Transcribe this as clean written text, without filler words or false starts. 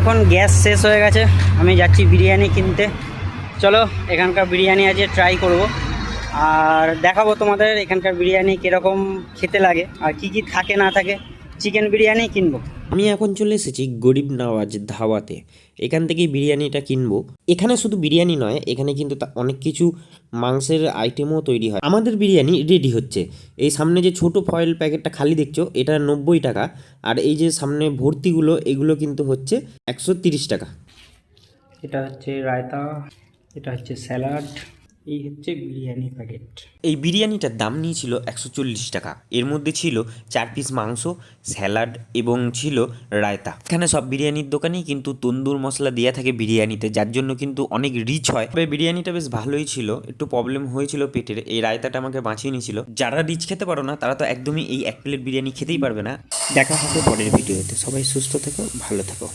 এখন গ্যাস শেষ হয়ে গেছে, আমি যাচ্ছি বিরিয়ানি কিনতে। চলো এখানকার বিরিয়ানি আজকে ট্রাই করব আর দেখাবো তোমাদের এখানকার বিরিয়ানি কীরকম খেতে লাগে আর কি কি থাকে না থাকে। চিকেন বিরিয়ানি কিনবো। আমি এখন চলে এসেছি গরিব নওয়াজ ধাবাতে। এখান থেকেই বিরিয়ানিটা কিনবো। এখানে শুধু বিরিয়ানি নয়, এখানে কিন্তু অনেক কিছু মাংসের আইটেমও তৈরি হয়। আমাদের বিরিয়ানি রেডি হচ্ছে। এই সামনে যে ছোট ফয়েল প্যাকেটটা খালি দেখছো, এটা 90 টাকা। আর এই যে সামনে ভর্তিগুলো, এগুলো কিন্তু হচ্ছে 130 টাকা। এটা হচ্ছে রায়তা, এটা হচ্ছে স্যালাড, এই হচ্ছে বিরিয়ানি প্যাকেট। এই বিরিয়ানিটার দাম নিয়েছিল 140 টাকা। এর মধ্যে ছিল 4 পিস মাংস, স্যালাড এবং ছিল রায়তা। এখানে সব বিরিয়ানির দোকানেই কিন্তু তন্দুর মশলা দেওয়া থাকে বিরিয়ানিতে, যার জন্য কিন্তু অনেক রিচ হয়। তবে বিরিয়ানিটা বেশ ভালোই ছিল। একটু প্রবলেম হয়েছিল পেটের, এই রায়তাটা আমাকে বাঁচিয়ে নিয়েছিল। যারা রিচ খেতে পারো না তারা তো একদমই এই 1 প্লেট বিরিয়ানি খেতেই পারবে না। দেখা হবে পরের ভিডিওতে। সবাই সুস্থ থেকো, ভালো থেকো।